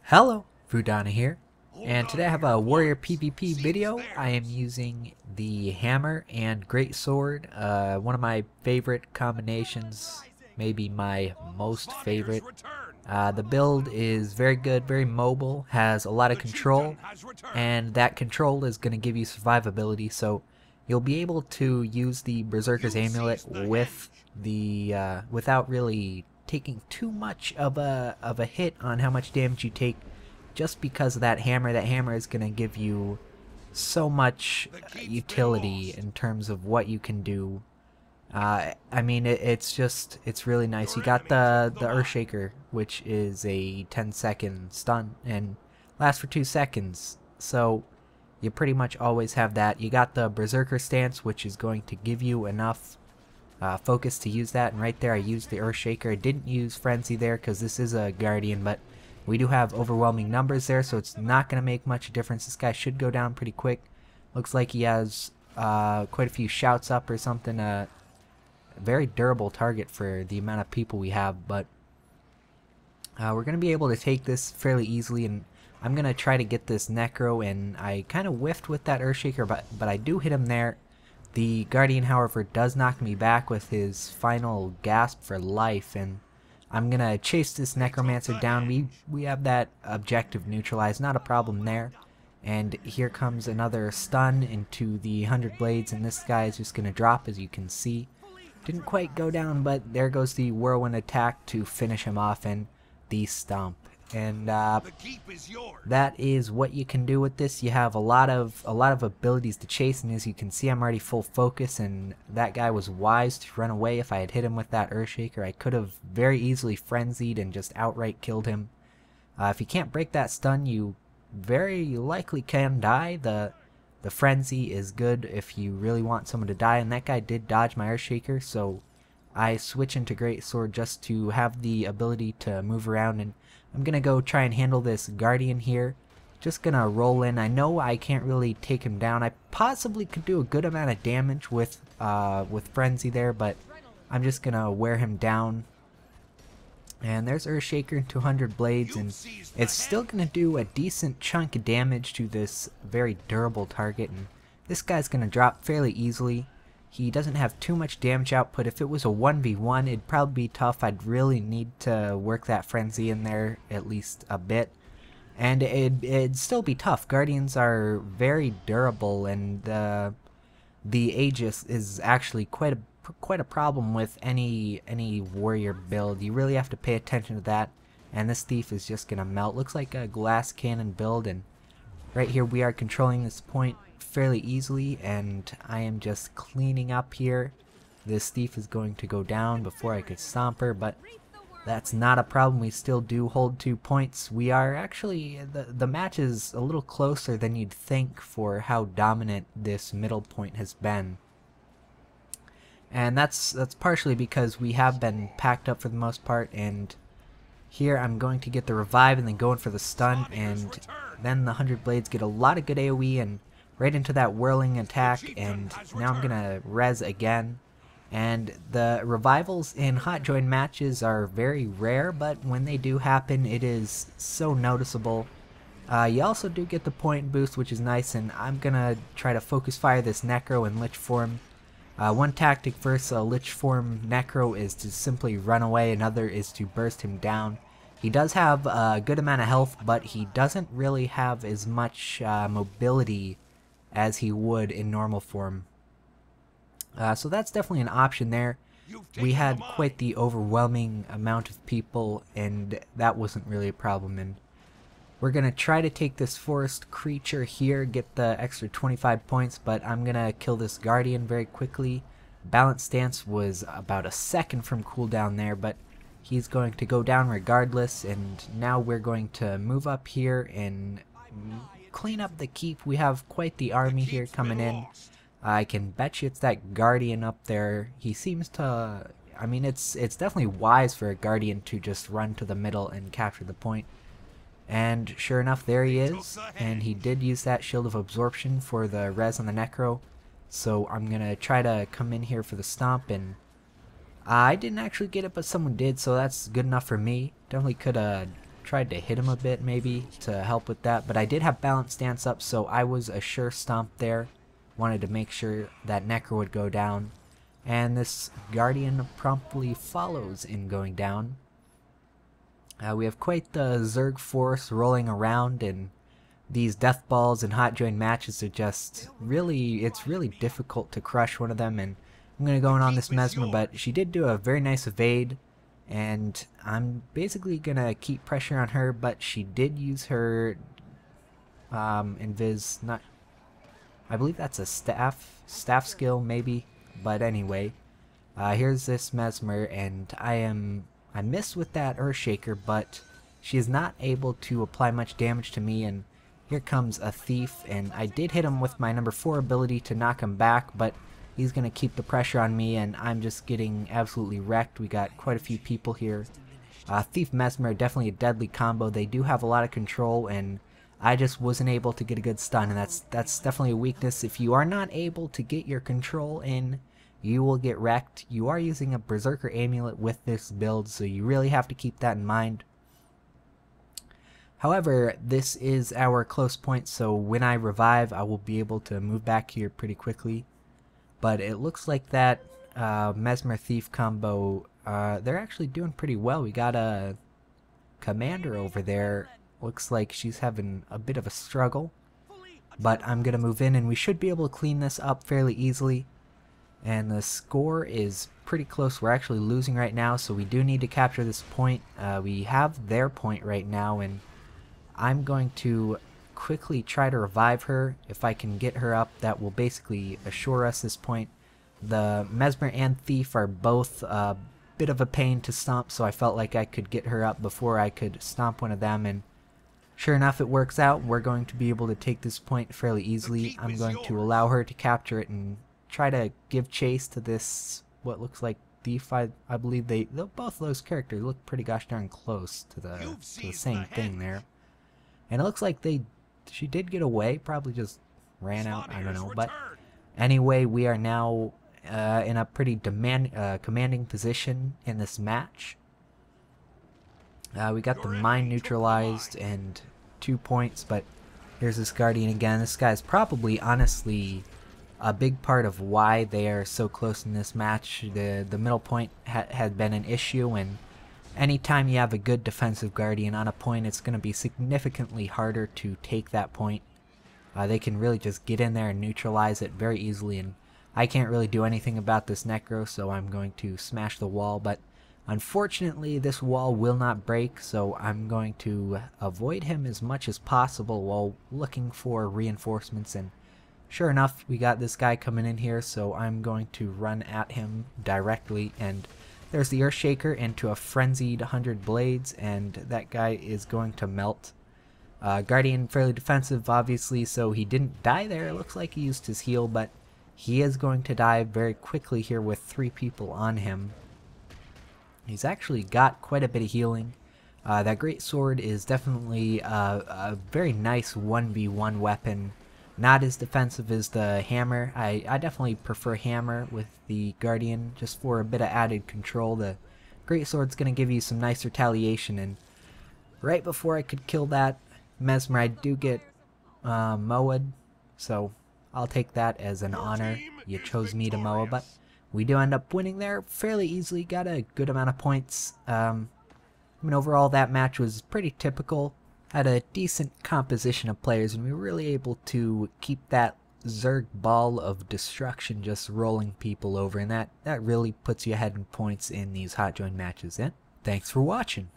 Hello, vudani here, and today I have a warrior PvP video. I am using the hammer and great sword, one of my favorite combinations, maybe my most favorite. The build is very good, very mobile, has a lot of control, and that control is going to give you survivability, so you'll be able to use the Berserker's Amulet with the without really taking too much of a hit on how much damage you take, just because of that hammer. That hammer is going to give you so much utility in terms of what you can do. I mean, it's really nice. You got the Earthshaker, which is a 10-second stun and lasts for 2 seconds. So you pretty much always have that. You got the Berserker stance, which is going to give you enough focus to use that. And right there, I used the Earthshaker. I didn't use Frenzy there because this is a Guardian, but we do have overwhelming numbers there, so it's not going to make much difference. This guy should go down pretty quick. Looks like he has quite a few shouts up or something. Very durable target for the amount of people we have, but we're going to be able to take this fairly easily, and I'm going to try to get this Necro, and I kind of whiffed with that Earthshaker, but I do hit him there. The Guardian, however, does knock me back with his final gasp for life, and I'm going to chase this Necromancer down. We have that objective neutralized, not a problem there. And here comes another stun into the 100 Blades, and this guy is just going to drop, as you can see. Didn't quite go down, but there goes the whirlwind attack to finish him off, and the stomp. And that is what you can do with this. You have a lot of abilities to chase, and as you can see, I'm already full focus, and that guy was wise to run away. If I had hit him with that Earthshaker, I could have very easily frenzied and just outright killed him. If you can't break that stun, you very likely can die. The frenzy is good if you really want someone to die, and that guy did dodge my Earthshaker, so I switch into Great Sword just to have the ability to move around, and I'm gonna go try and handle this Guardian here. Just gonna roll in. I know I can't really take him down. I possibly could do a good amount of damage with Frenzy there, but I'm just gonna wear him down. And there's Earthshaker into 100 Blades, and it's still going to do a decent chunk of damage to this very durable target, and this guy's going to drop fairly easily. He doesn't have too much damage output. If it was a 1v1, it'd probably be tough. I'd really need to work that Frenzy in there at least a bit, and it'd still be tough. Guardians are very durable, and the Aegis is actually quite a problem with any warrior build. You really have to pay attention to that, and this thief is just gonna melt. Looks like a glass cannon build, and right here we are controlling this point fairly easily, and I am just cleaning up here. This thief is going to go down before I could stomp her, but that's not a problem. We still do hold 2 points. We are actually, the match is a little closer than you'd think for how dominant this middle point has been. And that's partially because we have been packed up for the most part, and here I'm going to get the revive and then going for the stun, and then the 100 Blades get a lot of good AoE and right into that whirling attack, and now I'm gonna res again. And the revivals in hot join matches are very rare, but when they do happen, it is so noticeable. You also do get the point boost, which is nice, and I'm gonna try to focus fire this Necro in Lich form. One tactic versus a Lich form Necro is to simply run away, another is to burst him down. He does have a good amount of health, but he doesn't really have as much mobility as he would in normal form. So that's definitely an option there. We had quite the overwhelming amount of people, and that wasn't really a problem. And we're going to try to take this forest creature here, get the extra 25 points, but I'm going to kill this Guardian very quickly. Balance stance was about a second from cooldown there, but he's going to go down regardless, and now we're going to move up here and clean up the keep. We have quite the army here coming in. I can bet you it's that Guardian up there. He seems to, I mean, it's definitely wise for a Guardian to just run to the middle and capture the point. And sure enough, there he is, and he did use that Shield of Absorption for the res on the Necro. So I'm gonna try to come in here for the stomp, and I didn't actually get it, but someone did, so that's good enough for me. Definitely could have tried to hit him a bit maybe to help with that, but I did have balance stance up, so I was a sure stomp there. Wanted to make sure that Necro would go down, and this Guardian promptly follows in going down. We have quite the Zerg force rolling around, and these death balls and hot join matches are just really, it's really difficult to crush one of them, and I'm going to go in on this Mesmer, but she did do a very nice evade, and I'm basically going to keep pressure on her, but she did use her invis, not, I believe that's a staff skill maybe, but anyway, here's this Mesmer, and I missed with that Earthshaker, but she is not able to apply much damage to me, and here comes a Thief, and I did hit him with my number 4 ability to knock him back, but he's going to keep the pressure on me, and I'm just getting absolutely wrecked. We got quite a few people here. Thief Mesmer, definitely a deadly combo. They do have a lot of control, and I just wasn't able to get a good stun, and that's definitely a weakness. If you are not able to get your control in, you will get wrecked. You are using a Berserker Amulet with this build, so you really have to keep that in mind. However, this is our close point, so when I revive, I will be able to move back here pretty quickly. But it looks like that Mesmer Thief combo, they're actually doing pretty well. We got a commander over there. Looks like she's having a bit of a struggle. But I'm going to move in, and we should be able to clean this up fairly easily. And the score is pretty close. We're actually losing right now, so we do need to capture this point. We have their point right now, and I'm going to quickly try to revive her. If I can get her up, that will basically assure us this point. The Mesmer and Thief are both a bit of a pain to stomp, so I felt like I could get her up before I could stomp one of them, and sure enough, it works out. We're going to be able to take this point fairly easily. I'm going to allow her to capture it and try to give chase to this, what looks like Thief. I believe both of those characters look pretty gosh darn close to the same thing there. And it looks like she did get away, probably just ran out, I don't know. But anyway, we are now in a pretty commanding position in this match. We got the mine neutralized and 2 points, but here's this Guardian again. This guy's probably, honestly, a big part of why they are so close in this match. The middle point had been an issue, and anytime you have a good defensive Guardian on a point, it's going to be significantly harder to take that point. They can really just get in there and neutralize it very easily, and I can't really do anything about this Necro, so I'm going to smash the wall, but unfortunately this wall will not break, so I'm going to avoid him as much as possible while looking for reinforcements, and sure enough, we got this guy coming in here, so I'm going to run at him directly, and there's the Earthshaker into a frenzied 100 blades, and that guy is going to melt. Guardian fairly defensive, obviously, so he didn't die there. It looks like he used his heal, but he is going to die very quickly here with 3 people on him. He's actually got quite a bit of healing. That great sword is definitely a very nice 1v1 weapon. Not as defensive as the hammer. I definitely prefer hammer with the Guardian just for a bit of added control. The great sword's going to give you some nice retaliation, and right before I could kill that Mesmer, I do get mowed, so I'll take that as an honor. You chose me to mow, but we do end up winning there fairly easily. Got a good amount of points. I mean, overall that match was pretty typical. Had a decent composition of players, and we were really able to keep that Zerg ball of destruction just rolling people over, and that really puts you ahead in points in these hot join matches. And thanks for watching.